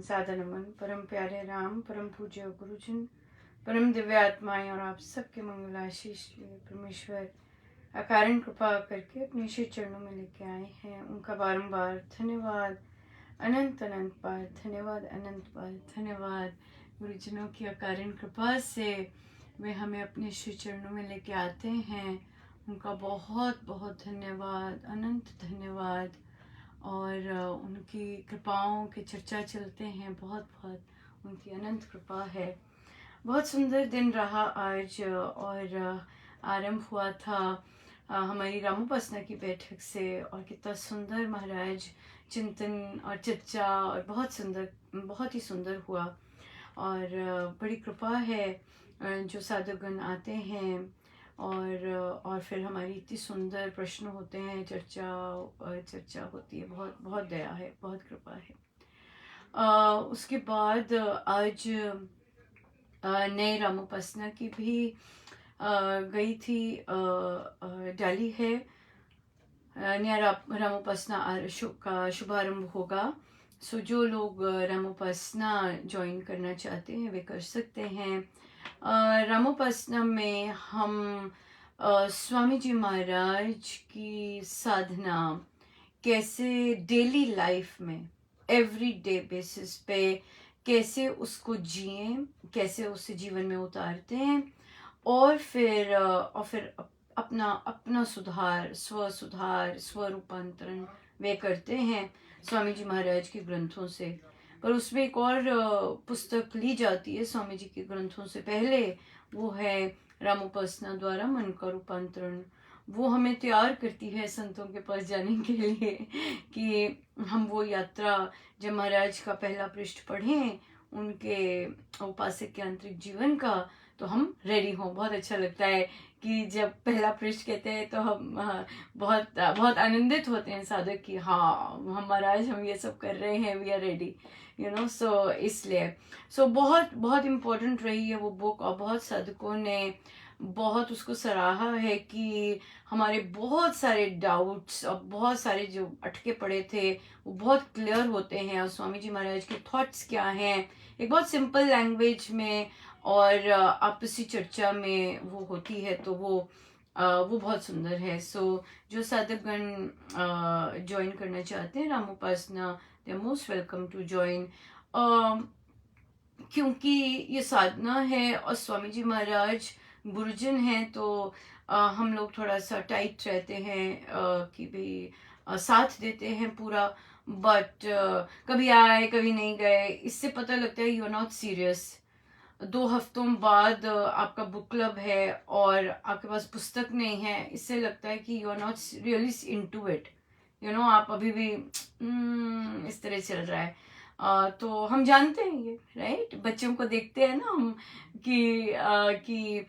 सादर नमन परम प्यारे राम, परम पूज्य गुरुजन, परम दिव्य आत्माएं और आप सबके मंगलाशीष परमेश्वर अकारण कृपा करके अपने श्री चरणों में लेके आए हैं। उनका बारंबार धन्यवाद, अनंत अनंत बार धन्यवाद, अनंत बार धन्यवाद। गुरुजनों की अकारण कृपा से वे हमें अपने श्री चरणों में लेके आते हैं। उनका बहुत बहुत धन्यवाद, अनंत धन्यवाद। और उनकी कृपाओं की चर्चा चलते हैं, बहुत बहुत उनकी अनंत कृपा है। बहुत सुंदर दिन रहा आज और आरंभ हुआ था हमारी रामोपासना की बैठक से। और कितना सुंदर महाराज चिंतन और चर्चा, और बहुत ही सुंदर हुआ। और बड़ी कृपा है जो साधुगण आते हैं और फिर हमारी इतनी सुंदर प्रश्न होते हैं, चर्चा होती है। बहुत बहुत दया है, बहुत कृपा है। उसके बाद आज नए रामोपासना की भी गई थी, डाली है। नया रामोपासना का शुभारंभ होगा। सो जो लोग रामोपासना ज्वाइन करना चाहते हैं वे कर सकते हैं। रामोपासना में हम स्वामी जी महाराज की साधना कैसे डेली लाइफ में एवरी डे बेसिस पे कैसे उसको जिए, कैसे उसे जीवन में उतारते हैं, और फिर अपना अपना सुधार, स्व रूपांतरण वे करते हैं स्वामी जी महाराज के ग्रंथों से। पर उसमें एक और पुस्तक ली जाती है स्वामी जी के ग्रंथों से पहले, वो है रामोपासना द्वारा मन का रूपांतरण। वो हमें तैयार करती है संतों के पास जाने के लिए कि हम वो यात्रा, जब महाराज का पहला पृष्ठ पढ़ें उनके उपासक के आंतरिक जीवन का, तो हम रेडी हों। बहुत अच्छा लगता है कि जब पहला पृष्ठ कहते हैं तो हम बहुत बहुत आनंदित होते हैं साधक की, हाँ हम महाराज हम ये सब कर रहे हैं, we are ready, you know. So इसलिए बहुत बहुत इम्पोर्टेंट रही है वो बुक, और बहुत साधकों ने बहुत उसको सराहा है कि हमारे बहुत सारे डाउट्स और बहुत सारे जो अटके पड़े थे वो बहुत क्लियर होते हैं। और स्वामी जी महाराज के थॉट्स क्या हैं, एक बहुत सिंपल लैंग्वेज में और आपसी चर्चा में वो होती है, तो वो बहुत सुंदर है। जो साधकगण ज्वाइन करना चाहते हैं रामोपासना, they are most welcome to join. क्योंकि ये साधना है और स्वामी जी महाराज गुरुजन हैं, तो हम लोग थोड़ा सा टाइट रहते हैं कि भाई साथ देते हैं पूरा। बट कभी आए कभी नहीं गए, इससे पता लगता है यू आर नॉट सीरियस। 2 हफ्तों बाद आपका बुक क्लब है और आपके पास पुस्तक नहीं है, इससे लगता है कि you are not really into it, you know. आप अभी भी इस तरह चल रहा है। तो हम जानते हैं ये, राइट। बच्चों को देखते हैं ना हम कि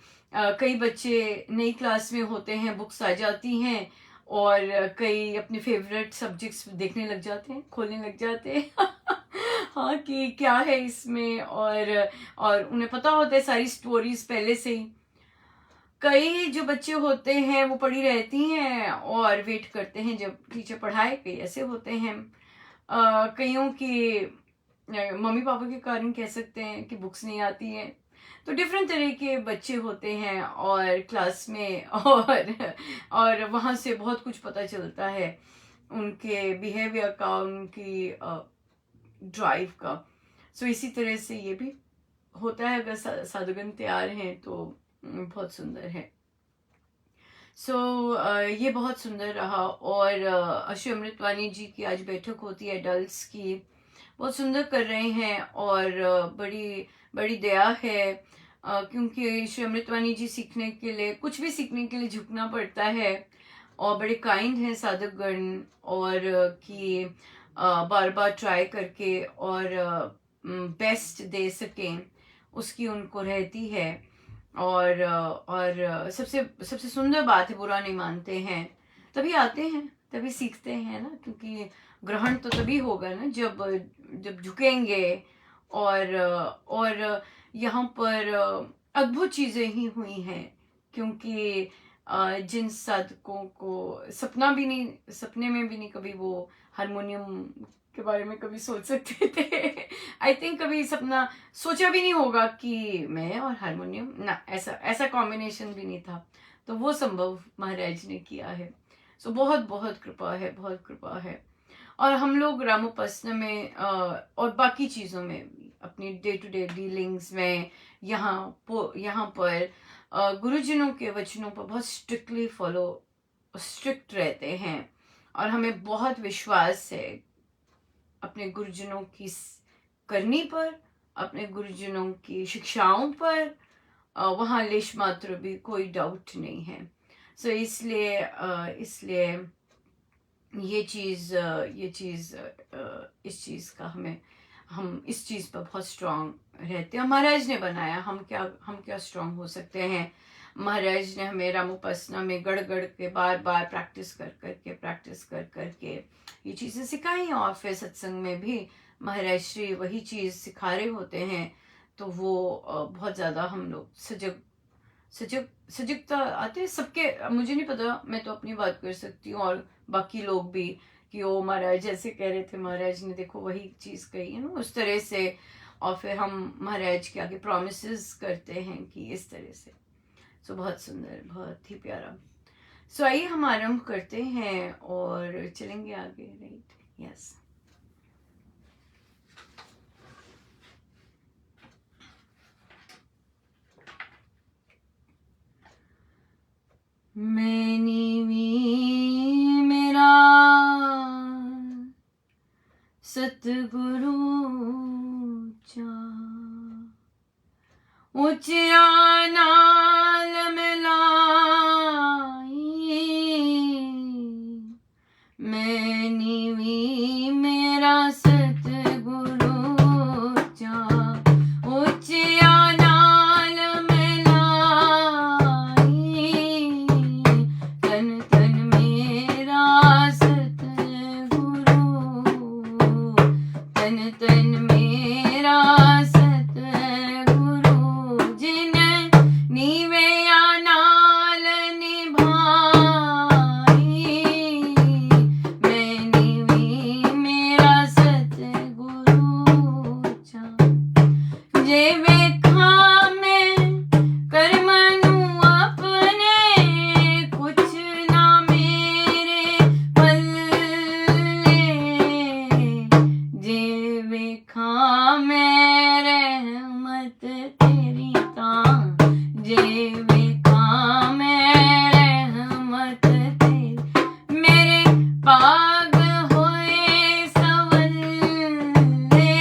कई बच्चे नई क्लास में होते हैं, बुक्स आ जाती हैं और कई अपने फेवरेट सब्जेक्ट्स देखने लग जाते हैं, खोलने लग जाते हैं हाँ कि क्या है इसमें, और उन्हें पता होता है सारी स्टोरीज पहले से ही। कई जो बच्चे होते हैं वो पढ़ी रहती हैं और वेट करते हैं जब टीचर पढ़ाए, कई ऐसे होते हैं। कईयों की मम्मी पापा के कारण कह सकते हैं कि बुक्स नहीं आती हैं, तो डिफरेंट तरह के बच्चे होते हैं और क्लास में और वहाँ से बहुत कुछ पता चलता है उनके बिहेवियर का, उनकी ड्राइव का। इसी तरह से ये भी होता है, अगर साधुगण तैयार हैं तो बहुत सुंदर है। ये बहुत सुंदर रहा। और श्री अमृतवाणी जी की आज बैठक होती है एडल्ट्स की, बहुत सुंदर कर रहे हैं और बड़ी बड़ी दया है। क्योंकि श्री अमृतवाणी जी सीखने के लिए, कुछ भी सीखने के लिए झुकना पड़ता है, और बड़े काइंड हैं साधकगण, और कि बार बार ट्राई करके और बेस्ट दे सकें उसकी उनको रहती है। और सबसे सुंदर बात है, बुरा नहीं मानते हैं, तभी आते हैं, तभी सीखते हैं ना। क्योंकि ग्रहण तो तभी होगा ना जब झुकेंगे। और यहाँ पर अद्भुत चीजें ही हुई हैं, क्योंकि जिन साधकों को सपने में भी नहीं कभी वो हारमोनियम के बारे में कभी सोच सकते थे आई थिंक कभी सपना सोचा भी नहीं होगा कि मैं और हारमोनियम ना, ऐसा ऐसा कॉम्बिनेशन भी नहीं था। तो वो संभव महाराज ने किया है। सो बहुत बहुत कृपा है, बहुत कृपा है। और हम लोग रामोपासना में और बाकी चीज़ों में भी, अपनी डे टू डे डीलिंग्स में यहाँ पर गुरुजनों के वचनों पर बहुत स्ट्रिक्ट रहते हैं। और हमें बहुत विश्वास है अपने गुरुजनों की करनी पर, अपने गुरुजनों की शिक्षाओं पर। वहाँ लेश मात्र भी कोई डाउट नहीं है। सो इसलिए ये चीज़ इस चीज़ का हम इस चीज़ पर बहुत स्ट्रांग रहते हैं। महाराज ने बनाया, हम क्या स्ट्रांग हो सकते हैं। महाराज ने हमें रामोपासना में गड़ के बार प्रैक्टिस कर करके ये चीज़ें सिखाई हैं। और फिर सत्संग में भी महाराज श्री वही चीज़ सिखा रहे होते हैं। तो वो बहुत ज़्यादा हम लोग सजगता आते हैं सबके। मुझे नहीं पता, मैं तो अपनी बात कर सकती हूँ और बाकी लोग भी, कि ओ महाराज जैसे कह रहे थे, महाराज ने देखो वही चीज़ कही है ना, उस तरह से। और फिर हम महाराज के आगे प्रॉमिसेस करते हैं कि इस तरह से। सो बहुत सुंदर, बहुत ही प्यारा। सो आइए हम आरंभ करते हैं और चलेंगे आगे। Right, yes. मैं नीवी मेरा सतगुरु चा, ऊंचा नाल मिलाई। मैं नीवी मेरा सतगुरु चा, ऊंचा नाल मिलाई। तन तन मेरा सतगुरु, तन तन मेरा सतगुरु, जिन नीवे नाल निभाई। मैं नीवी मेरा सतगुरु चा, जे वेखा मैं कर्म नू अपने, कुछ ना मेरे पल्ले। जे वेखा मैं रहमत तेरी तां, जे वेखा मैं रहमत तेरी, मेरे पाग होए सवल्ले।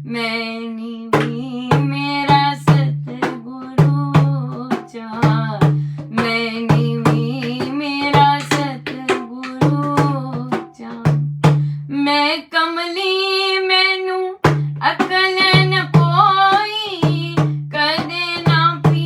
मैं नीवी मेरा सतगुरु चा, मैं नीवी मेरा सतगुरु चा। मैं कमली मैनू अकल न कोई, कदे ना पी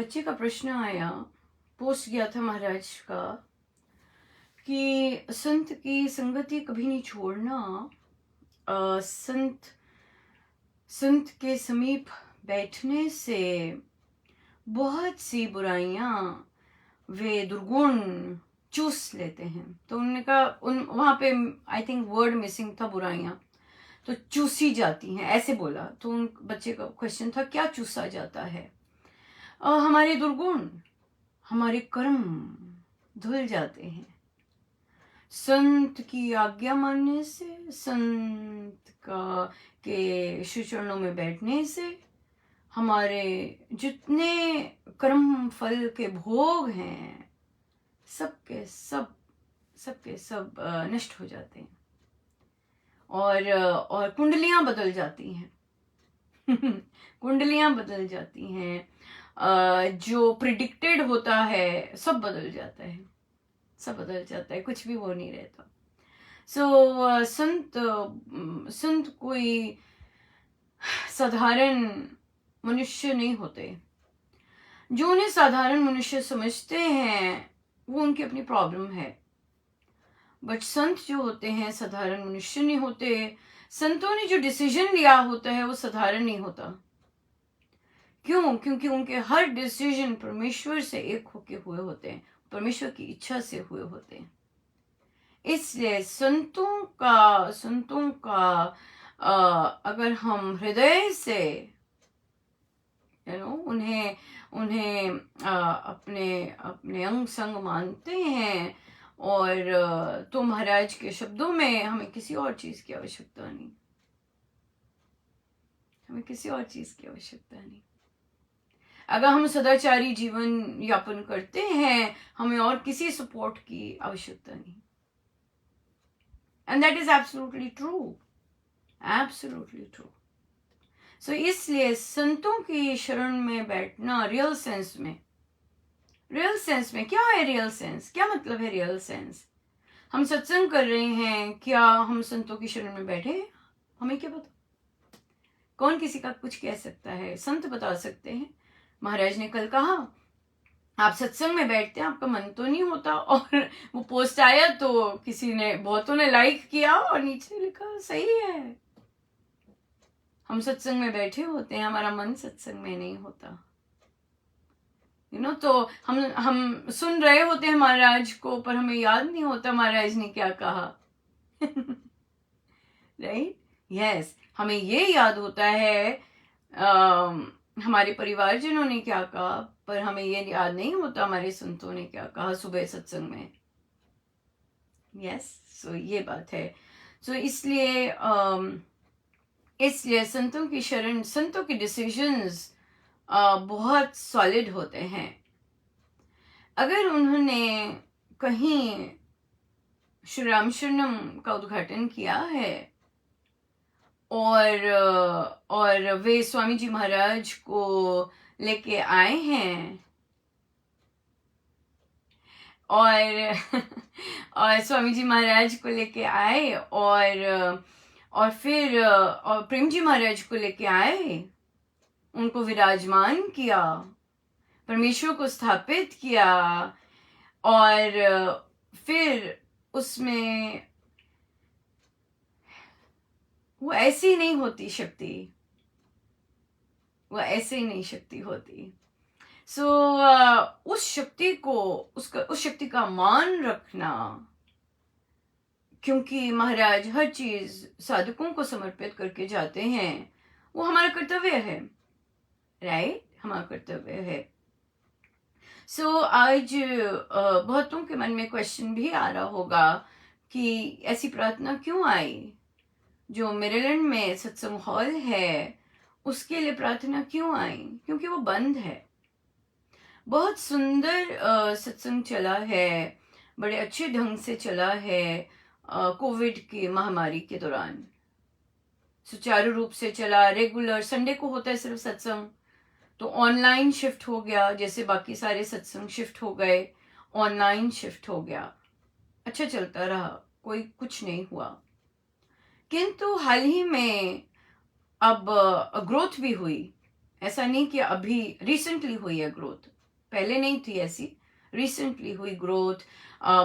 बच्चे का प्रश्न आया, पोस्ट गया था महाराज का कि संत की संगति कभी नहीं छोड़ना। संत के समीप बैठने से बहुत सी बुराइयां वे दुर्गुण चूस लेते हैं। तो उन्होंने कहा वहां पे आई थिंक वर्ड मिसिंग था, बुराइयां तो चूसी जाती हैं, ऐसे बोला। तो उन बच्चे का क्वेश्चन था क्या चूसा जाता है? हमारे दुर्गुण, हमारे कर्म धुल जाते हैं। संत की आज्ञा मानने से, संत के श्री चरणों में बैठने से हमारे जितने कर्म फल के भोग हैं सबके सब नष्ट हो जाते हैं और कुंडलियां बदल जाती हैं। कुंडलियां बदल जाती हैं, जो प्रिडिक्टेड होता है सब बदल जाता है, सब बदल जाता है, कुछ भी वो नहीं रहता। सो संत कोई साधारण मनुष्य नहीं होते। जो उन्हें साधारण मनुष्य समझते हैं वो उनकी अपनी प्रॉब्लम है, बट संत जो होते हैं साधारण मनुष्य नहीं होते। संतों ने जो डिसीजन लिया होता है वो साधारण नहीं होता। क्यों? क्योंकि उनके हर डिसीजन परमेश्वर से एक होके हुए होते हैं, परमेश्वर की इच्छा से हुए होते हैं। इसलिए संतों का अगर हम हृदय से उन्हें अपने अंग संग मानते हैं, और तो महाराज के शब्दों में हमें किसी और चीज की आवश्यकता नहीं, हमें किसी और चीज की आवश्यकता नहीं। अगर हम सदाचारी जीवन यापन करते हैं हमें और किसी सपोर्ट की आवश्यकता नहीं। And that is absolutely true, absolutely true. So इसलिए संतों की शरण में बैठना रियल सेंस में क्या है? रियल सेंस क्या मतलब है? रियल सेंस हम सत्संग कर रहे हैं, क्या हम संतों की शरण में बैठे हैं? हमें क्या पता, कौन किसी का कुछ कह सकता है? संत बता सकते हैं। महाराज ने कल कहा आप सत्संग में बैठते हैं, आपका मन तो नहीं होता, और वो पोस्ट आया तो किसी ने, बहुतों ने लाइक किया और नीचे लिखा सही है, हम सत्संग में बैठे होते हैं, हमारा मन सत्संग में नहीं होता। तो हम सुन रहे होते हैं महाराज को, पर हमें याद नहीं होता महाराज ने क्या कहा। राइट? यस, हमें ये याद होता है हमारे परिवारजनों ने क्या कहा, पर हमें ये याद नहीं होता हमारे संतों ने क्या कहा सुबह सत्संग में। यस, सो ये बात है। सो इसलिए संतों की शरण, संतों के डिसीजंस बहुत सॉलिड होते हैं। अगर उन्होंने कहीं श्री राम शरणम का उद्घाटन किया है और वे स्वामी जी महाराज को लेके आए हैं और स्वामी जी महाराज को लेके आए और फिर और प्रेम जी महाराज को लेके आए, उनको विराजमान किया, परमेश्वर को स्थापित किया, और फिर उसमें वो ऐसी नहीं होती शक्ति, वो ऐसे ही नहीं शक्ति होती। सो उस शक्ति को, उस शक्ति का मान रखना, क्योंकि महाराज हर चीज साधकों को समर्पित करके जाते हैं, वो हमारा कर्तव्य है। राइट? हमारा कर्तव्य है। सो आज बहुतों के मन में क्वेश्चन भी आ रहा होगा कि ऐसी प्रार्थना क्यों आई? जो मेरीलैंड में सत्संग हॉल है उसके लिए प्रार्थना क्यों आई? क्योंकि वो बंद है। बहुत सुंदर सत्संग चला है, बड़े अच्छे ढंग से चला है कोविड की महामारी के दौरान, सुचारू रूप से चला। रेगुलर संडे को होता है सिर्फ सत्संग, तो ऑनलाइन शिफ्ट हो गया, जैसे बाकी सारे सत्संग शिफ्ट हो गए, ऑनलाइन शिफ्ट हो गया, अच्छा चलता रहा, कोई कुछ नहीं हुआ। किंतु हाल ही में अब ग्रोथ भी हुई, ऐसा नहीं कि अभी रिसेंटली हुई है ग्रोथ, पहले नहीं थी ऐसी, रिसेंटली हुई ग्रोथ।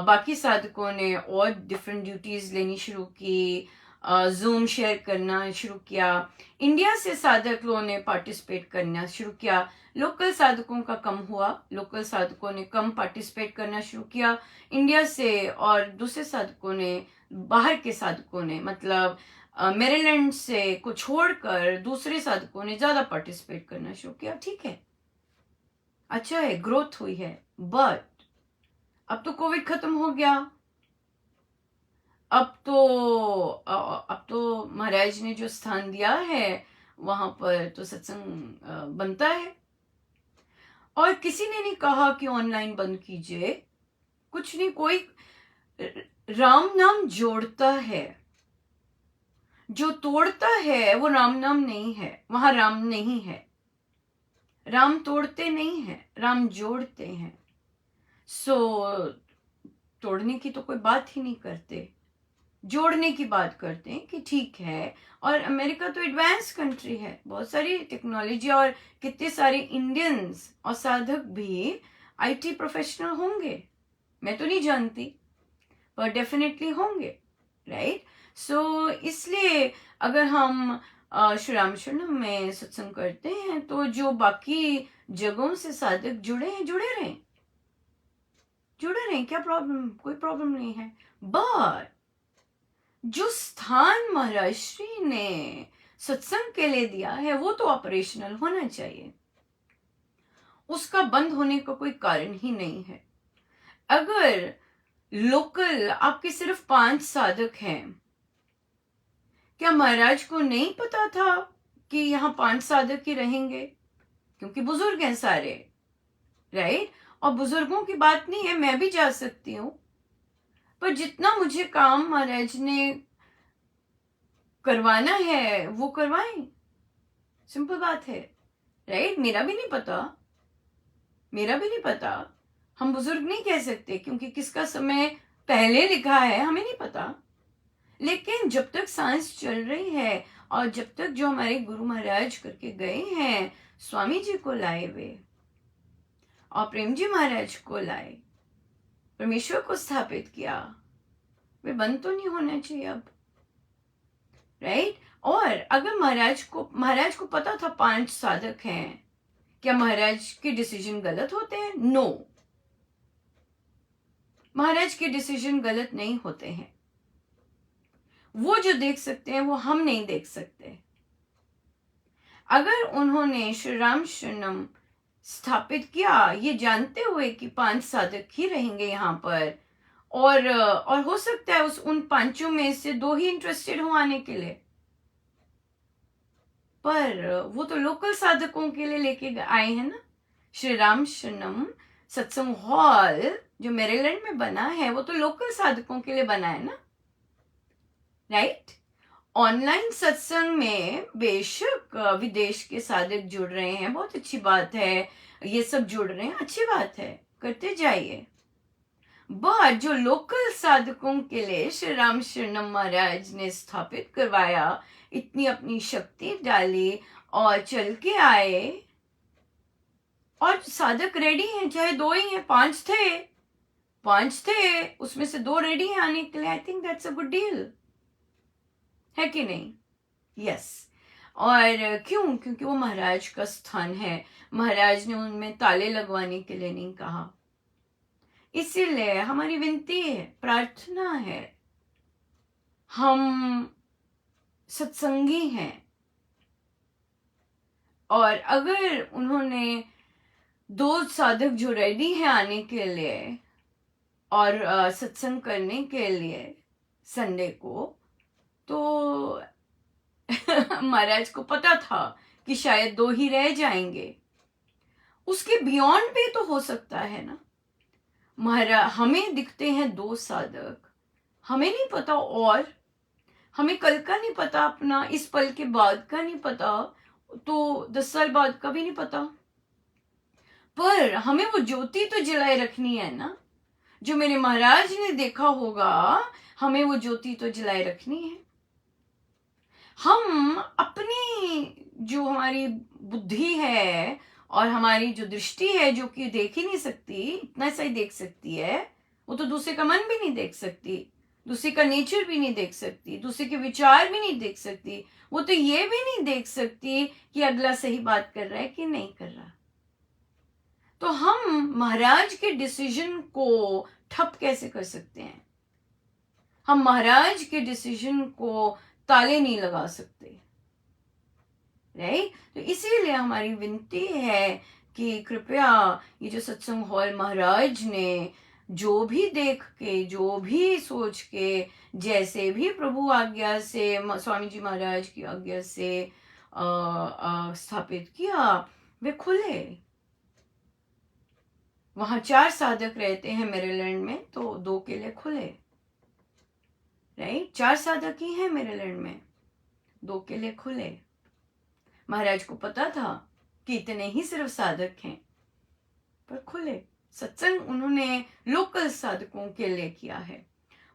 बाकी साधकों ने और डिफरेंट ड्यूटीज लेनी शुरू की, जूम शेयर करना शुरू किया, इंडिया से साधक लोगों ने पार्टिसिपेट करना शुरू किया, लोकल साधकों का कम हुआ, लोकल साधकों ने कम पार्टिसिपेट करना शुरू किया इंडिया से, और दूसरे साधकों ने, बाहर के साधकों ने, मतलब मेरीलैंड से को छोड़कर दूसरे साधकों ने ज्यादा पार्टिसिपेट करना शुरू किया। ठीक है, अच्छा है, ग्रोथ हुई है, बट अब तो कोविड खत्म हो गया। अब तो महाराज ने जो स्थान दिया है वहां पर तो सत्संग बनता है, और किसी ने नहीं कहा कि ऑनलाइन बंद कीजिए, कुछ नहीं। कोई राम नाम जोड़ता है, जो तोड़ता है वो राम नाम नहीं है, वहां राम नहीं है। राम तोड़ते नहीं है, राम जोड़ते हैं। सो तोड़ने की तो कोई बात ही नहीं करते, जोड़ने की बात करते हैं कि ठीक है। और अमेरिका तो एडवांस कंट्री है, बहुत सारी टेक्नोलॉजी, और कितने सारे इंडियंस और साधक भी आईटी प्रोफेशनल होंगे, मैं तो नहीं जानती, पर डेफिनेटली होंगे, राइट। सो इसलिए अगर हम श्री राम शरणम में सत्संग करते हैं तो जो बाकी जगहों से साधक जुड़े हैं, जुड़े रहें, क्या प्रॉब्लम, कोई प्रॉब्लम नहीं है। बट जो स्थान महाराज श्री ने सत्संग के लिए दिया है वो तो ऑपरेशनल होना चाहिए, उसका बंद होने का कोई कारण ही नहीं है। अगर लोकल आपके सिर्फ 5 साधक हैं, क्या महाराज को नहीं पता था कि यहाँ 5 साधक ही रहेंगे? क्योंकि बुजुर्ग हैं सारे, राइट। और बुजुर्गों की बात नहीं है, मैं भी जा सकती हूँ, पर जितना मुझे काम महाराज ने करवाना है वो करवाएं, सिंपल बात है, राइट। मेरा भी नहीं पता, हम बुजुर्ग नहीं कह सकते क्योंकि किसका समय पहले लिखा है हमें नहीं पता। लेकिन जब तक सांस चल रही है और जब तक जो हमारे गुरु महाराज करके गए हैं, स्वामी जी को लाए वे और प्रेम जी महाराज को लाए, परमेश्वर को स्थापित किया, वे बंद तो नहीं होना चाहिए अब, राइट। और अगर महाराज को पता था 5 साधक हैं, क्या महाराज के डिसीजन गलत होते हैं? नो, महाराज के डिसीजन गलत नहीं होते हैं। वो जो देख सकते हैं वो हम नहीं देख सकते। अगर उन्होंने श्री राम शरणम स्थापित किया ये जानते हुए कि 5 साधक ही रहेंगे यहाँ पर, और हो सकता है उन 5 में से 2 ही इंटरेस्टेड हो आने के लिए, पर वो तो लोकल साधकों के लिए लेके आए हैं ना। श्री राम शरणम सत्संग हॉल जो मेरीलैंड में बना है वो तो लोकल साधकों के लिए बना है ना, राइट। ऑनलाइन सत्संग में बेशक विदेश के साधक जुड़ रहे हैं, बहुत अच्छी बात है, ये सब जुड़ रहे हैं, अच्छी बात है, करते जाइए। बट जो लोकल साधकों के लिए श्री राम शरणम महाराज ने स्थापित करवाया, इतनी अपनी शक्ति डाली और चल के आए, और साधक रेडी हैं, चाहे 2 ही हैं, 5 थे, उसमें से 2 रेडी हैं आने के लिए, I think that's a good deal, है कि नहीं? यस। और क्यों? क्योंकि वो महाराज का स्थान है, महाराज ने उनमें ताले लगवाने के लिए नहीं कहा। इसीलिए हमारी विनती है, प्रार्थना है, हम सत्संगी हैं, और अगर उन्होंने 2 साधक जो रेडी हैं आने के लिए और सत्संग करने के लिए संडे को, तो महाराज को पता था कि शायद 2 ही रह जाएंगे, उसके बियॉन्ड भी तो हो सकता है ना। महाराज हमें दिखते हैं 2 साधक, हमें नहीं पता, और हमें कल का नहीं पता, अपना इस पल के बाद का नहीं पता, तो 10 साल बाद का भी नहीं पता, पर हमें वो ज्योति तो जलाए रखनी है ना, जो मेरे महाराज ने देखा होगा, हमें वो ज्योति तो जलाए रखनी है। हम अपनी जो हमारी बुद्धि है और हमारी जो दृष्टि है जो कि देख ही नहीं सकती, इतना सा ही देख सकती है, वो तो दूसरे का मन भी नहीं देख सकती, दूसरे का नेचर भी नहीं देख सकती, दूसरे के विचार भी नहीं देख सकती, वो तो ये भी नहीं देख सकती कि अगला सही बात कर रहा है कि नहीं कर रहा। तो हम महाराज के डिसीजन को ठप कैसे कर सकते हैं? हम महाराज के डिसीजन को ताले नहीं लगा सकते, राइट? तो इसीलिए हमारी विनती है कि कृपया ये जो सत्संग हॉल महाराज ने जो भी देख के, जो भी सोच के, जैसे भी प्रभु आज्ञा से, स्वामी जी महाराज की आज्ञा से स्थापित किया, वे खुले। वहां 4 साधक रहते हैं मेरीलैंड में, तो 2 के लिए खुले, राइट? 4 साधक ही हैं मेरीलैंड में, 2 के लिए खुले। महाराज को पता था कि इतने ही सिर्फ साधक हैं, पर खुले। सत्संग उन्होंने लोकल साधकों के लिए किया है,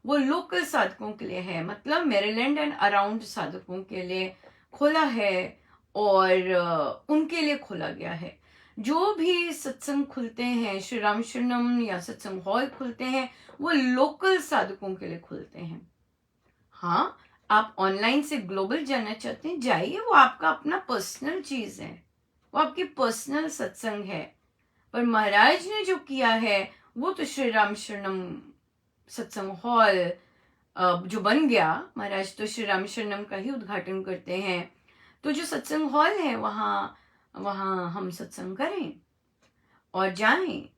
वो लोकल साधकों के लिए है, मतलब मेरीलैंड एंड अराउंड साधकों के लिए खोला है, और उनके लिए खोला गया है। जो भी सत्संग खुलते हैं, श्री राम शरणम या सत्संग हॉल खुलते हैं, वो लोकल साधकों के लिए खुलते हैं। हाँ, आप ऑनलाइन से ग्लोबल जाना चाहते हैं, जाइए, वो आपका अपना पर्सनल चीज है, वो आपकी पर्सनल सत्संग है। पर महाराज ने जो किया है वो तो श्री राम शरणम सत्संग हॉल जो बन गया, महाराज तो श्री राम शरणम का ही उद्घाटन करते हैं, तो जो सत्संग हॉल है वहाँ हम सत्संग करें और जाएं,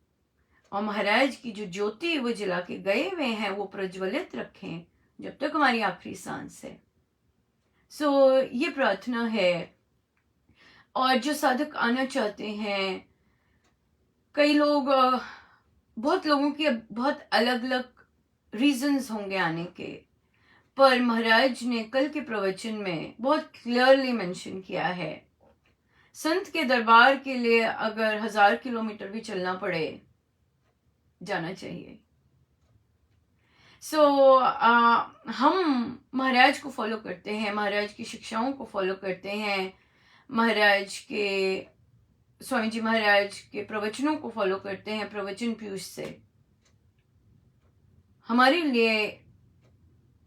और महाराज की जो ज्योति वो जला के गए हुए हैं वो प्रज्वलित रखें जब तक हमारी आखिरी सांस है। सो ये प्रार्थना है। और जो साधक आना चाहते हैं, कई लोग, बहुत लोगों की बहुत अलग अलग रीजंस होंगे आने के, पर महाराज ने कल के प्रवचन में बहुत क्लियरली मेंशन किया है, संत के दरबार के लिए अगर 1000 किलोमीटर भी चलना पड़े, जाना चाहिए। हम महाराज को फॉलो करते हैं, महाराज की शिक्षाओं को फॉलो करते हैं, महाराज के, स्वामी जी महाराज के प्रवचनों को फॉलो करते हैं, प्रवचन पीयूष से। हमारे लिए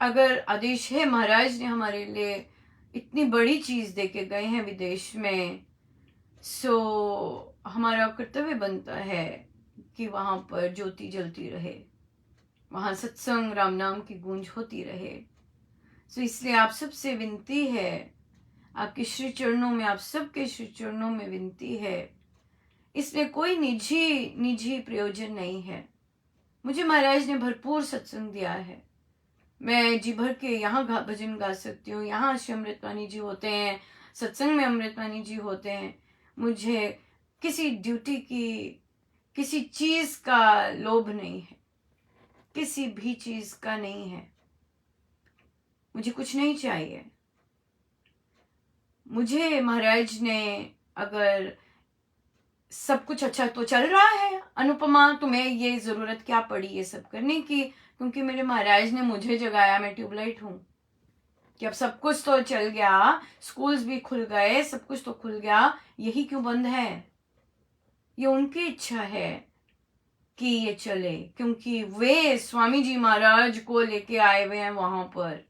अगर आदेश है, महाराज ने हमारे लिए इतनी बड़ी चीज देके गए हैं विदेश में, सो हमारा कर्तव्य बनता है कि वहां पर ज्योति जलती रहे, वहां सत्संग राम नाम की गूंज होती रहे। सो इसलिए आप सबसे विनती है, आपके श्री चरणों में, आप सबके श्री चरणों में विनती है, इसमें कोई निजी प्रयोजन नहीं है। मुझे महाराज ने भरपूर सत्संग दिया है, मैं जी भर के यहाँ भजन गा सकती हूँ, यहाँ श्री अमृतवाणी जी होते हैं, सत्संग में अमृतवाणी जी होते हैं। मुझे किसी ड्यूटी की, किसी चीज का लोभ नहीं है, किसी भी चीज का नहीं है, मुझे कुछ नहीं चाहिए। मुझे महाराज ने, अगर सब कुछ अच्छा तो चल रहा है अनुपमा, तुम्हें ये जरूरत क्या पड़ी ये सब करने की, क्योंकि मेरे महाराज ने मुझे जगाया, मैं ट्यूबलाइट हूं, कि अब सब कुछ तो चल गया, स्कूल्स भी खुल गए, सब कुछ तो खुल गया, यही क्यों बंद है? ये उनकी इच्छा है कि ये चले, क्योंकि वे स्वामी जी महाराज को लेके आए हुए हैं वहां पर।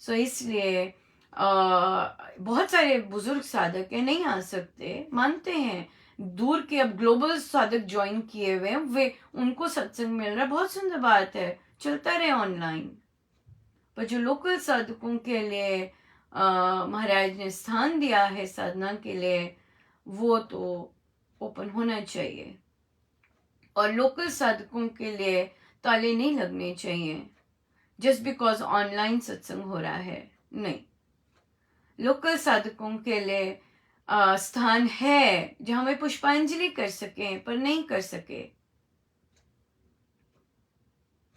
सो इसलिए बहुत सारे बुजुर्ग साधक है, नहीं आ सकते, मानते हैं, दूर के अब ग्लोबल साधक ज्वाइन किए हुए हैं, वे उनको सत्संग मिल रहा है, बहुत सुंदर बात है, चलता रहे ऑनलाइन। पर जो लोकल साधकों के लिए महाराज ने स्थान दिया है साधना के लिए, वो तो ओपन होना चाहिए, और लोकल साधकों के लिए ताले नहीं लगने चाहिए जस्ट बिकॉज ऑनलाइन सत्संग हो रहा है। नहीं, लोकल साधकों के लिए स्थान है जहां वे पुष्पांजलि कर सकें, पर नहीं कर सके,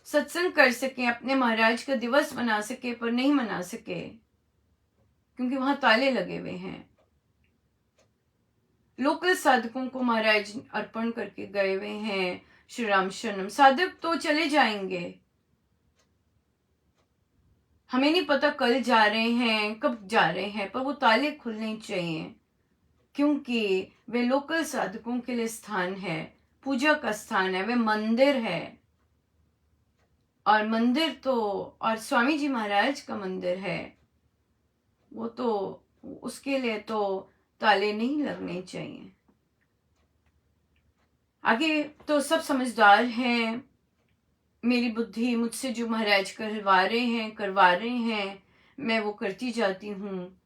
सत्संग कर सके, अपने महाराज का दिवस मना सके, पर नहीं मना सके, क्योंकि वहां ताले लगे हुए हैं। लोकल साधकों को महाराज अर्पण करके गए हुए हैं श्री राम शरणम। साधक तो चले जाएंगे, हमें नहीं पता कल जा रहे हैं, कब जा रहे हैं, पर वो ताले खुलने चाहिए, क्योंकि वे लोकल साधकों के लिए स्थान है, पूजा का स्थान है, वे मंदिर है। और मंदिर तो, और स्वामी जी महाराज का मंदिर है, वो तो, उसके लिए तो ताले नहीं लगने चाहिए। आगे तो सब समझदार हैं, मेरी बुद्धि मुझसे जो महाराज करवा रहे हैं, मैं वो करती जाती हूँ।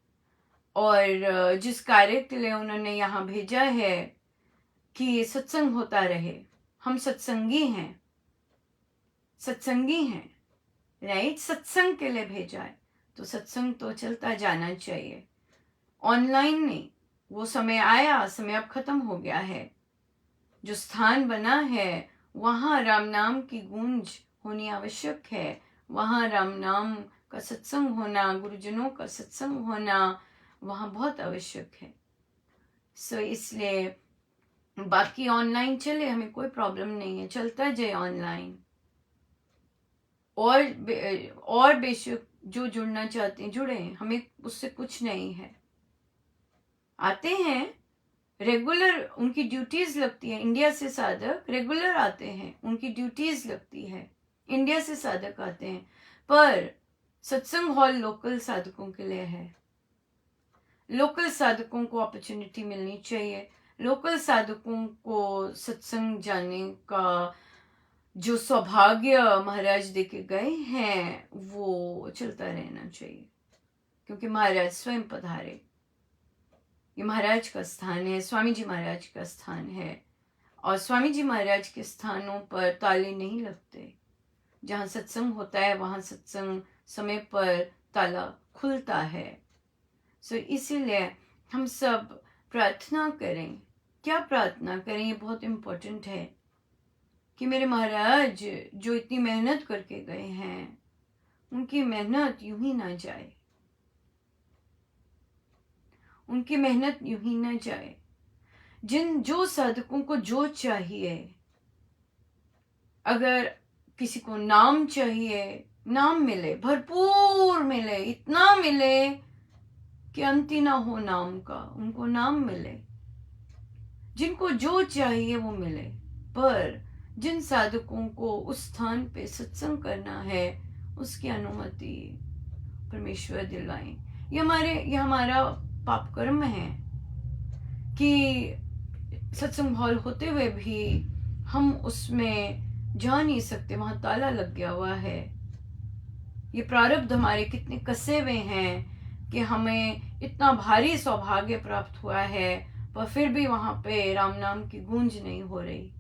और जिस कार्य के लिए उन्होंने यहाँ भेजा है कि सत्संग होता रहे, हम सत्संगी हैं, राइट। सत्संग के लिए भेजा है तो सत्संग तो चलता जाना चाहिए, ऑनलाइन नहीं। वो समय आया, समय अब खत्म हो गया है। जो स्थान बना है वहाँ राम नाम की गूंज होनी आवश्यक है, वहाँ राम नाम का सत्संग होना, गुरुजनों का सत्संग होना वहाँ बहुत आवश्यक है। सो इसलिए बाकी ऑनलाइन चले, हमें कोई प्रॉब्लम नहीं है, चलता जाए ऑनलाइन। और बेशक जो जुड़ना चाहते हैं जुड़े, हमें उससे कुछ नहीं है। आते हैं रेगुलर, उनकी ड्यूटीज लगती है। इंडिया से साधक रेगुलर आते हैं, उनकी ड्यूटीज लगती है, इंडिया से साधक आते हैं। पर सत्संग हॉल लोकल साधकों के लिए है। लोकल साधकों को अपॉर्चुनिटी मिलनी चाहिए, लोकल साधकों को सत्संग जाने का जो सौभाग्य महाराज देके गए हैं वो चलता रहना चाहिए, क्योंकि महाराज स्वयं पधारे। ये महाराज का स्थान है, स्वामी जी महाराज का स्थान है। और स्वामी जी महाराज के स्थानों पर ताले नहीं लगते। जहाँ सत्संग होता है वहाँ सत्संग समय पर ताला खुलता है। सो इसीलिए हम सब प्रार्थना करें। क्या प्रार्थना करें, ये बहुत इम्पोर्टेंट है कि मेरे महाराज जो इतनी मेहनत करके गए हैं, उनकी मेहनत यूं ही ना जाए, उनकी मेहनत यूं ही ना जाए। जो साधकों को जो चाहिए, अगर किसी को नाम चाहिए, नाम मिले, भरपूर मिले, इतना मिले कि अंत ही ना हो नाम का, उनको नाम मिले। जिनको जो चाहिए वो मिले। पर जिन साधकों को उस स्थान पे सत्संग करना है, उसकी अनुमति परमेश्वर दिलवाए। ये हमारा पाप कर्म है कि सत्संग हॉल होते हुए भी हम उसमें जा नहीं सकते, वहां ताला लग गया हुआ है। ये प्रारब्ध हमारे कितने कसे हुए हैं कि हमें इतना भारी सौभाग्य प्राप्त हुआ है, पर फिर भी वहां पे राम नाम की गूंज नहीं हो रही।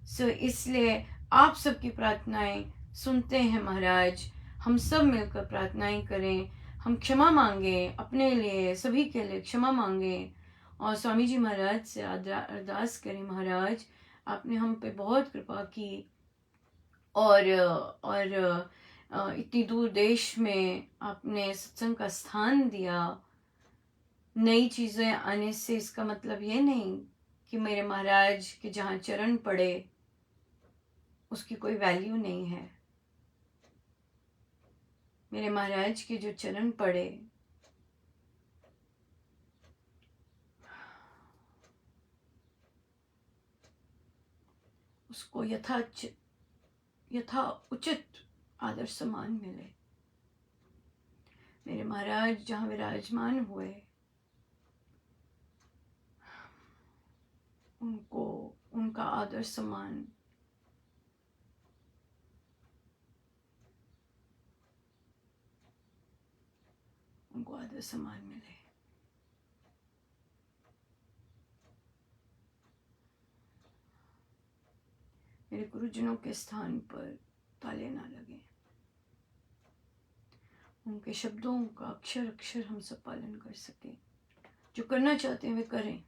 सो इसलिए आप सबकी प्रार्थनाएं सुनते हैं महाराज। हम सब मिलकर प्रार्थनाएं करें, हम क्षमा मांगे अपने लिए, सभी के लिए क्षमा मांगे और स्वामी जी महाराज से अरदास करें, महाराज आपने हम पे बहुत कृपा की और इतनी दूर देश में आपने सत्संग का स्थान दिया। नई चीज़ें आने से इसका मतलब ये नहीं कि मेरे महाराज के जहाँ चरण पड़े उसकी कोई वैल्यू नहीं है। मेरे महाराज के जो चरण पड़े उसको यथा उचित आदर सम्मान मिले। मेरे महाराज जहाँ विराजमान हुए उनको उनका आदर सम्मान मिले। मेरे गुरुजनों के स्थान पर ताले ना लगे, उनके शब्दों का अक्षर अक्षर हम सब पालन कर सके। जो करना चाहते हैं वे करें।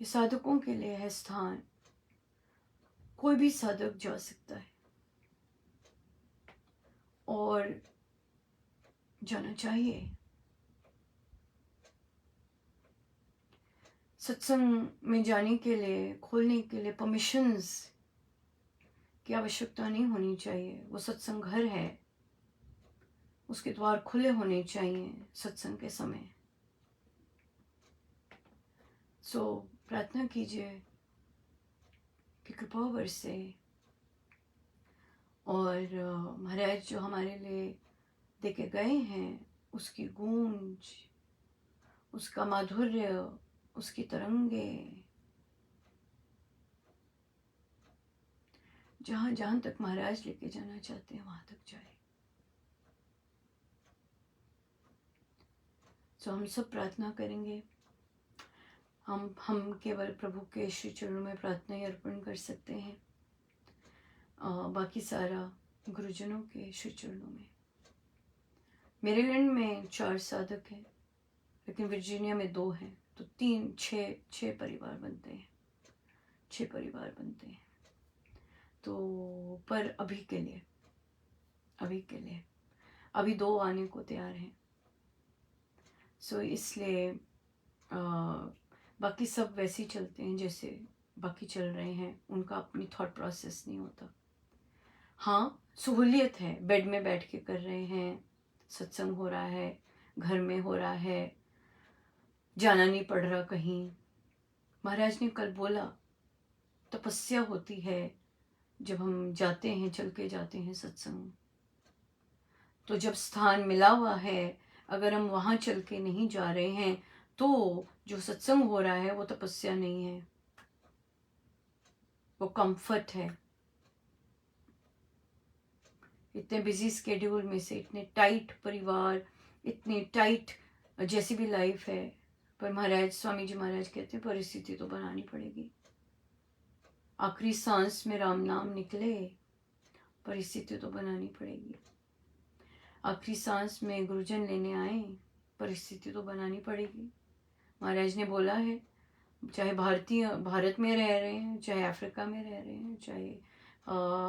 ये साधकों के लिए है स्थान, कोई भी साधक जा सकता है और जाना चाहिए। सत्संग में जाने के लिए, खोलने के लिए परमिशंस की आवश्यकता नहीं होनी चाहिए। वो सत्संग घर है, उसके द्वार खुले होने चाहिए सत्संग के समय। सो प्रार्थना कीजिए कि कृपा बरसे और महाराज जो हमारे लिए देके गए हैं उसकी गूंज, उसका माधुर्य, उसकी तरंगे जहाँ जहाँ तक महाराज लेके जाना चाहते हैं वहाँ तक जाए। सो हम सब प्रार्थना करेंगे। हम केवल प्रभु के श्री चरणों में प्रार्थना ही अर्पण कर सकते हैं, बाकी सारा गुरुजनों के श्री चरणों में। मेरीलैंड में 4 साधक हैं, लेकिन वर्जीनिया में 2 हैं, तो 6 परिवार बनते हैं, 6 परिवार बनते हैं। तो पर अभी के लिए अभी 2 आने को तैयार हैं। सो इसलिए बाकी सब वैसे ही चलते हैं जैसे बाकी चल रहे हैं, उनका अपनी थॉट प्रोसेस नहीं होता। हाँ, सहूलियत है, बेड में बैठ के कर रहे हैं, सत्संग हो रहा है, घर में हो रहा है, जाना नहीं पड़ रहा कहीं। महाराज ने कल बोला तपस्या होती है जब हम जाते हैं, चल के जाते हैं सत्संग। तो जब स्थान मिला हुआ है, अगर हम वहाँ चल के नहीं जा रहे हैं तो जो सत्संग हो रहा है वो तपस्या नहीं है, वो कंफर्ट है। इतने बिजी स्केड्यूल में से, इतने टाइट परिवार, इतनी टाइट जैसी भी लाइफ है, पर महाराज, स्वामी जी महाराज कहते हैं परिस्थिति तो बनानी पड़ेगी। आखिरी सांस में राम नाम निकले, परिस्थिति तो बनानी पड़ेगी। आखिरी सांस में गुरुजन लेने आए, परिस्थिति तो बनानी पड़ेगी। महाराज ने बोला है, चाहे भारत में रह रहे हैं, चाहे अफ्रीका में रह रहे हैं, चाहे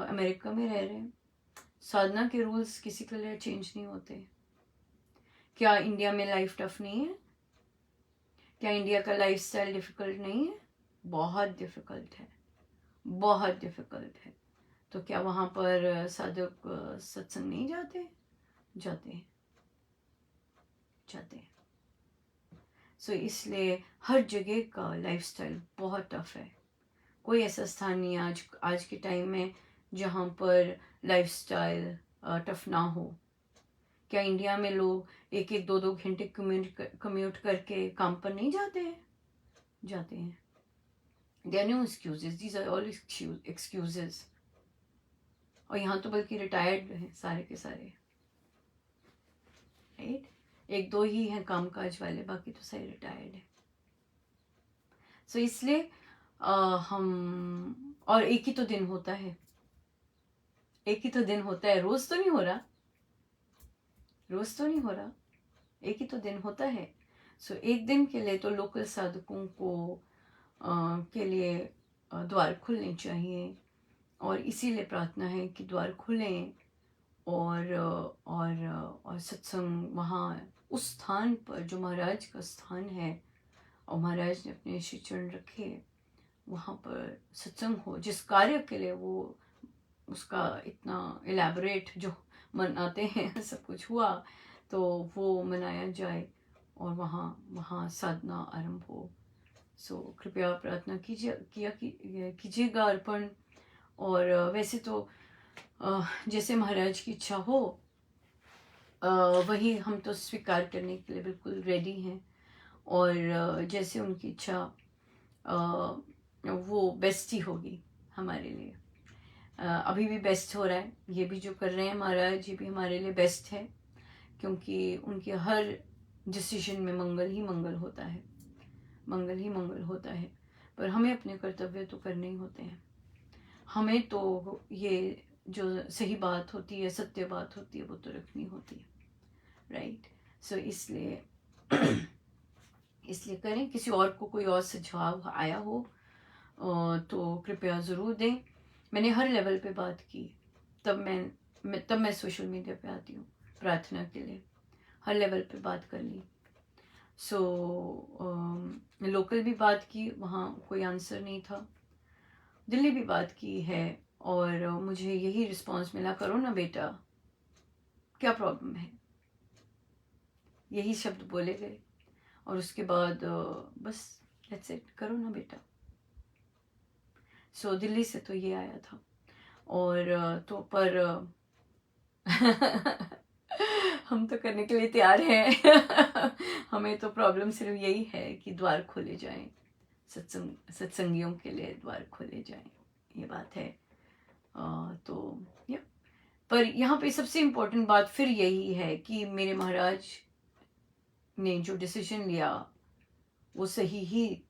अमेरिका में रह रहे हैं, साधना के रूल्स किसी के लिए चेंज नहीं होते। क्या इंडिया में लाइफ टफ नहीं है? क्या इंडिया का लाइफस्टाइल डिफिकल्ट नहीं है? बहुत डिफिकल्ट है, बहुत डिफिकल्ट है। तो क्या वहाँ पर साधक सत्संग नहीं जाते? जाते हैं। सो इसलिए हर जगह का लाइफस्टाइल बहुत टफ है। कोई ऐसा स्थान नहीं है आज के टाइम में जहाँ पर लाइफस्टाइल टफ ना हो। क्या इंडिया में लोग 1-1, 2-2 घंटे कम्यूट करके काम पर नहीं जाते हैं? जाते हैं। There are no excuses, these are all excuses. और यहाँ तो बल्कि रिटायर्ड हैं सारे के सारे, राइट? 1-2 ही हैं कामकाज वाले, बाकी तो सारे रिटायर्ड है। सो इसलिए हम, और एक ही तो दिन होता है, एक ही तो दिन होता है, रोज तो नहीं हो रहा, एक ही तो दिन होता है। सो एक दिन के लिए तो लोकल साधकों को के लिए द्वार खुलने चाहिए, और इसीलिए प्रार्थना है कि द्वार खुलें और सत्संग वहाँ उस स्थान पर जो महाराज का स्थान है और महाराज ने अपने श्री चरण रखे, वहाँ पर सत्संग हो। जिस कार्य के लिए वो उसका इतना एलैबोरेट जो मनाते हैं सब कुछ हुआ, तो वो मनाया जाए और वहाँ साधना आरंभ हो। सो कृपया प्रार्थना कीजिएगा अर्पण। और वैसे तो जैसे महाराज की इच्छा हो वही हम तो स्वीकार करने के लिए बिल्कुल रेडी हैं, और जैसे उनकी इच्छा वो बेस्ट ही होगी हमारे लिए। अभी भी बेस्ट हो रहा है, ये भी जो कर रहे हैं महाराज, ये भी हमारे लिए बेस्ट है, क्योंकि उनके हर डिसीजन में मंगल ही मंगल होता है, मंगल ही मंगल होता है। पर हमें अपने कर्तव्य तो करने ही होते हैं। हमें तो ये जो सही बात होती है, सत्य बात होती है, वो तो रखनी होती है, राइट? सो इसलिए करें। किसी और को कोई और सुझाव आया हो तो कृपया ज़रूर दें। मैंने हर लेवल पे बात की, तब मैं सोशल मीडिया पे आती हूँ प्रार्थना के लिए। हर लेवल पे बात कर ली। सो लोकल भी बात की, वहाँ कोई आंसर नहीं था। दिल्ली भी बात की है और मुझे यही रिस्पांस मिला, करो ना बेटा, क्या प्रॉब्लम है, यही शब्द बोले गए। और उसके बाद बस दैट्स इट, करो ना बेटा। सो दिल्ली से तो ये आया था, और तो पर हम तो करने के लिए तैयार हैं। हमें तो प्रॉब्लम सिर्फ यही है कि द्वार खोले जाएं, सत्संगियों के लिए द्वार खोले जाएं, ये बात है। तो या पर यहाँ पे सबसे इम्पोर्टेंट बात फिर यही है कि मेरे महाराज ने जो डिसीजन लिया वो सही ही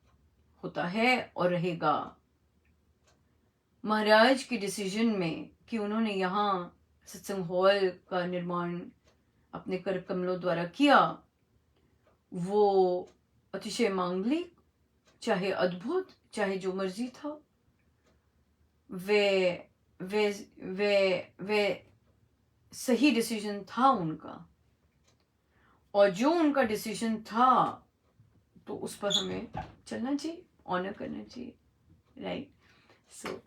होता है और रहेगा। महाराज के डिसीजन में कि उन्होंने यहाँ सत्संग हॉल का निर्माण अपने कर कमलों द्वारा किया, वो अतिशय मांगलिक, चाहे अद्भुत, चाहे जो मर्जी था, वे वे वे वे सही डिसीजन था उनका, और जो उनका डिसीजन था तो उस पर हमें चलना चाहिए, ऑनर करना चाहिए, राइट। सो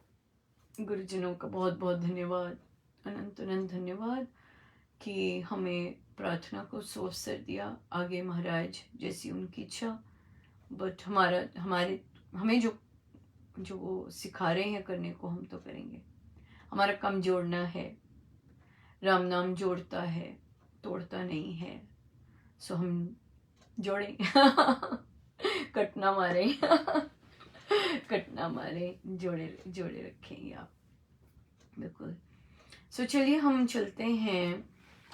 गुरुजनों का बहुत बहुत धन्यवाद, अनंत अनंत धन्यवाद कि हमें प्रार्थना को सो अवसर दिया। आगे महाराज जैसी उनकी इच्छा, बट हमें जो वो सिखा रहे हैं करने को, हम तो करेंगे। हमारा काम जोड़ना है, राम नाम जोड़ता है, तोड़ता नहीं है। सो हम जोड़ें। कटना मारे कटना मारे, जोड़े जोड़े रखेंगे आप, बिल्कुल। सो चलिए हम चलते हैं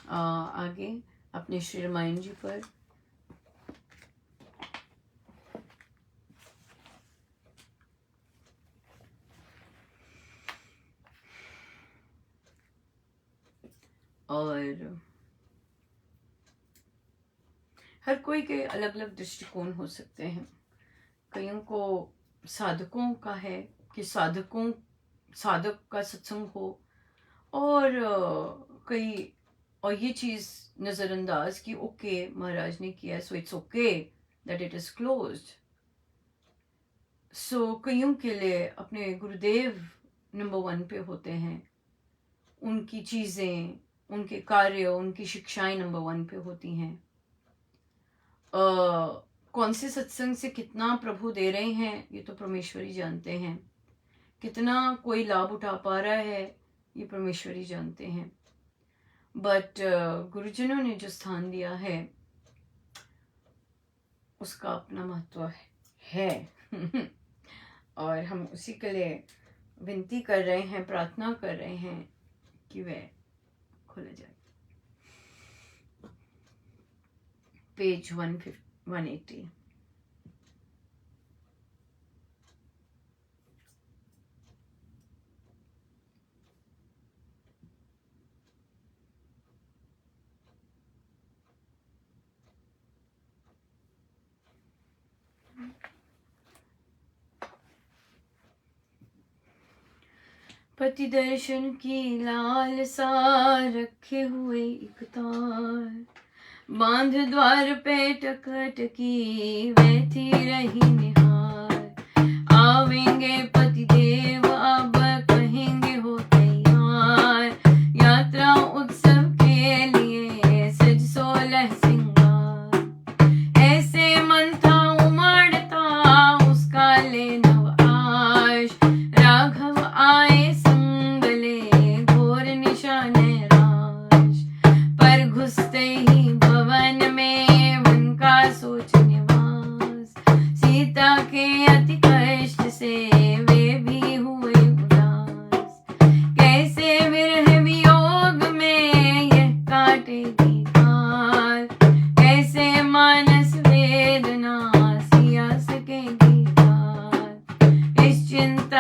आगे अपने श्री रामायण जी पर। और हर कोई के अलग अलग दृष्टिकोण हो सकते हैं। कईयों को साधकों का है कि साधक का सत्संग हो, और ये चीज़ नज़रअंदाज कि ओके महाराज ने किया, so it's okay that it is closed. So कईयों के लिए अपने गुरुदेव नंबर 1 पे होते हैं, उनकी चीज़ें, उनके कार्य, उनकी शिक्षाएं नंबर 1 पे होती हैं। कौन से सत्संग से कितना प्रभु दे रहे हैं ये तो परमेश्वरी जानते हैं, कितना कोई लाभ उठा पा रहा है ये परमेश्वरी जानते हैं, बट गुरुजनों ने जो स्थान दिया है उसका अपना महत्व है। और हम उसी के लिए विनती कर रहे हैं, प्रार्थना कर रहे हैं कि वह खोला जाए। पेज 180। पति दर्शन की लालसा रखे हुए एक तार, बांध द्वार पे टकटकी वैथी रही निहार। आवेंगे पति देव अब कहेंगे हो तैयार, यात्रा उत्सव के लिए सज 16 सिंगार। ऐसे मन था उमड़ता उसका ले नव आश, राघव आए संग ले घोर निशान राश। पर घुसते ही भवन में उनका सोच निवास, सीता के अति कष्ट से वे भी हुए उदास। कैसे विरह वियोग में यह काटेगी काल, कैसे मानस वेदना सिया सकेगी काल। इस चिंता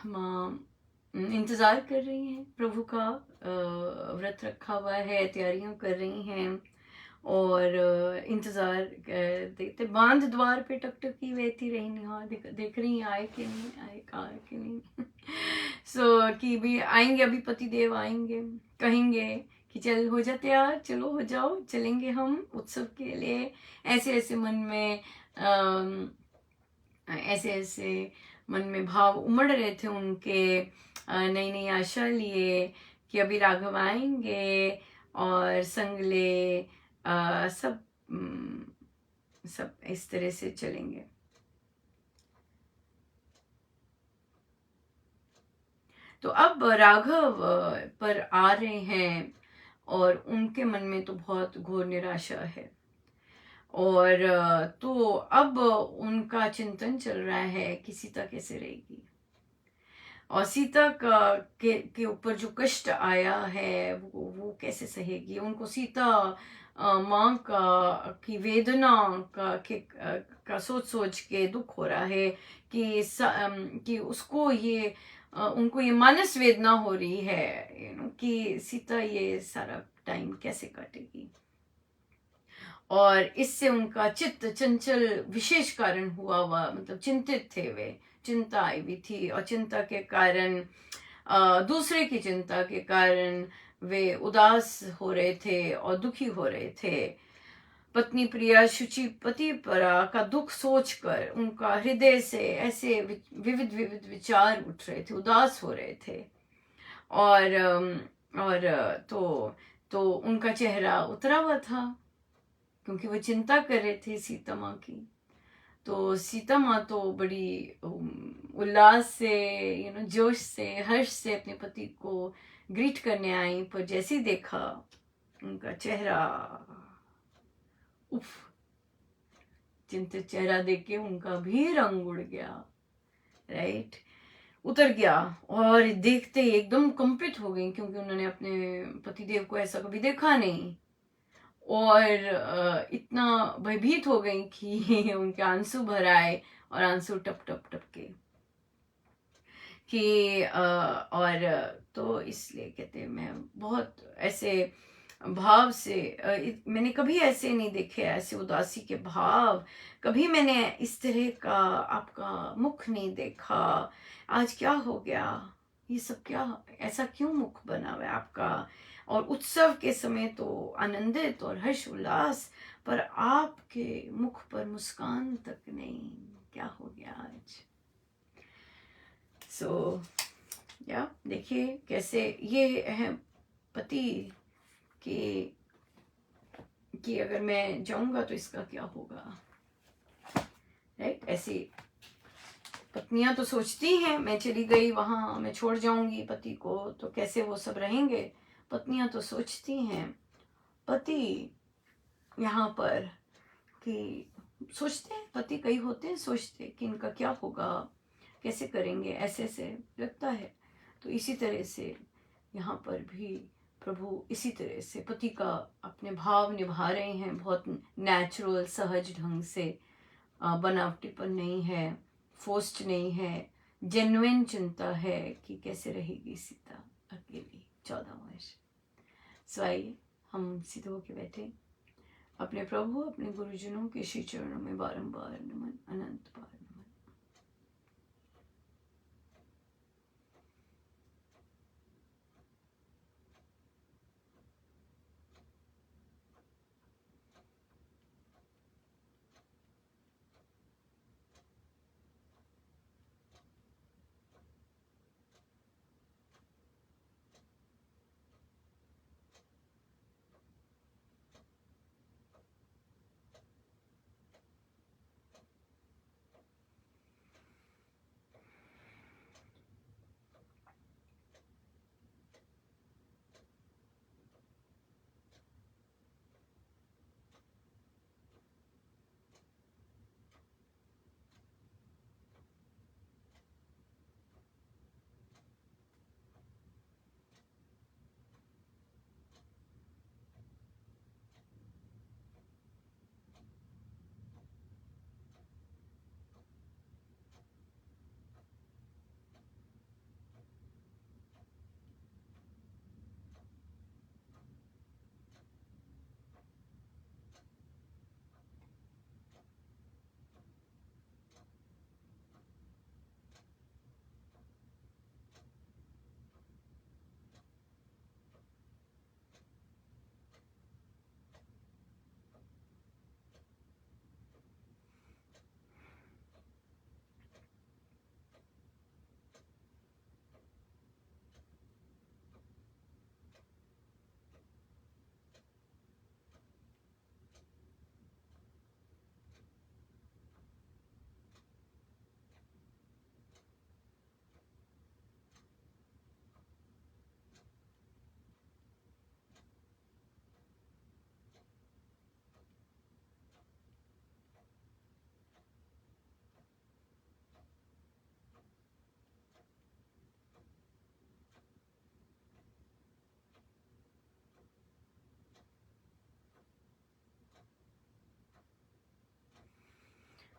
माँ इंतज़ार कर रही हैं प्रभु का, व्रत रखा हुआ है, तैयारियां कर रही हैं और इंतज़ार देखते, बांध द्वार पे टकटकी वहती रही निहार, देख रही हैं आए कि नहीं आए, आए कि नहीं। सो कि भी आएंगे, अभी पति देव आएंगे, कहेंगे कि चल हो जा तैयार, चलो हो जाओ, चलेंगे हम उत्सव के लिए। ऐसे ऐसे मन में ऐसे ऐसे मन में भाव उमड़ रहे थे उनके, नई नई आशा लिए कि अभी राघव आएंगे और संग ले, सब सब इस तरह से चलेंगे। तो अब राघव पर आ रहे हैं और उनके मन में तो बहुत घोर निराशा है, और तो अब उनका चिंतन चल रहा है कि सीता कैसे रहेगी, और सीता के ऊपर जो कष्ट आया है वो कैसे सहेगी। उनको सीता माँ की वेदना का सोच सोच के दुख हो रहा है कि उसको ये उनको ये मानस वेदना हो रही है कि सीता ये सारा टाइम कैसे काटेगी। और इससे उनका चित्त चंचल विशेष कारण हुआ, मतलब चिंतित थे वे, चिंता आई हुई थी, और चिंता के कारण दूसरे की चिंता के कारण वे उदास हो रहे थे और दुखी हो रहे थे। पत्नी प्रिया शुचि पति परा का दुख सोचकर उनका हृदय से ऐसे विविध विविध विचार उठ रहे थे, उदास हो रहे थे, और तो उनका चेहरा उतरा हुआ था क्योंकि वो चिंता कर रहे थे सीता माँ की। तो सीता माँ तो बड़ी उल्लास से, जोश से, हर्ष से अपने पति को ग्रीट करने आई, पर जैसे ही देखा उनका चेहरा, उफ, चिंतित चेहरा देख के उनका भी रंग उड़ गया, राइट, उतर गया, और देखते ही एकदम कंपित हो गई क्योंकि उन्होंने अपने पतिदेव को ऐसा कभी देखा नहीं, और इतना भयभीत हो गई कि उनके आंसू भर आए, और आंसू टप टप टप के कि और तो इसलिए कहते हैं मैं बहुत ऐसे भाव से मैंने कभी ऐसे नहीं देखे, ऐसे उदासी के भाव कभी मैंने इस तरह का आपका मुख नहीं देखा। आज क्या हो गया, ये सब क्या, ऐसा क्यों मुख बना हुआ है आपका, और उत्सव के समय तो आनंदित और हर्ष उल्लास, पर आपके मुख पर मुस्कान तक नहीं, क्या हो गया आज। सो या देखिए कैसे ये है पति कि अगर मैं जाऊंगा तो इसका क्या होगा, राइट। ऐसी पत्नियां तो सोचती हैं मैं चली गई वहां, मैं छोड़ जाऊंगी पति को तो कैसे वो सब रहेंगे, पत्नियां तो सोचती हैं। पति यहाँ पर कि सोचते हैं, पति कई होते हैं सोचते कि इनका क्या होगा, कैसे करेंगे, ऐसे ऐसे लगता है। तो इसी तरह से यहाँ पर भी प्रभु इसी तरह से पति का अपने भाव निभा रहे हैं, बहुत नेचुरल सहज ढंग से, बनावटीपन नहीं है, फोर्स्ड नहीं है, जेन्युइन चिंता है कि कैसे रहेगी सीता अकेली 14 वर्ष। सो आइए हम सीधे होके बैठे, अपने प्रभु अपने गुरुजनों के श्री चरणों में बारंबार नमन, अनंत बार नमन।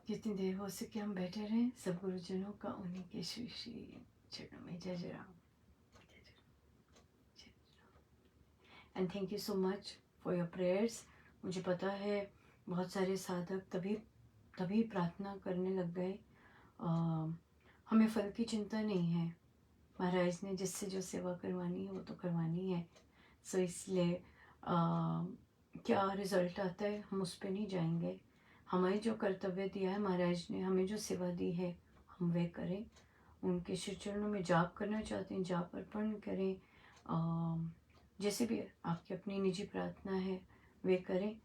जितनी देर हो सके हम बैठे रहें सब गुरुजनों का उन्हीं के श्री श्री चरणों में। जय जय राम, जय जय राम, जय Ram. And thank you so much for your prayers. मुझे पता है बहुत सारे साधक तभी प्रार्थना करने लग गए। हमें फल की चिंता नहीं है, महाराज ने जिससे जो सेवा करवानी है वो तो करवानी है। सो इसलिए क्या रिज़ल्ट आता है हम उस पर नहीं जाएंगे। हमें जो कर्तव्य दिया है महाराज ने, हमें जो सेवा दी है हम वे करें। उनके श्री चरणों में जाप करना चाहते हैं जाप अर्पण करें। जैसे भी आपकी अपनी निजी प्रार्थना है वे करें।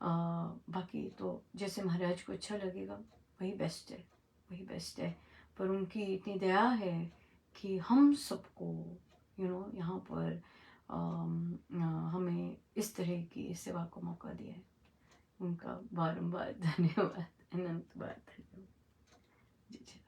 बाकी तो जैसे महाराज को अच्छा लगेगा वही बेस्ट है, वही बेस्ट है। पर उनकी इतनी दया है कि हम सबको यहाँ पर हमें इस तरह की सेवा को मौका दिया है। उनका बारंबार धन्यवाद, अनंत बार धन्यवाद। जी जी।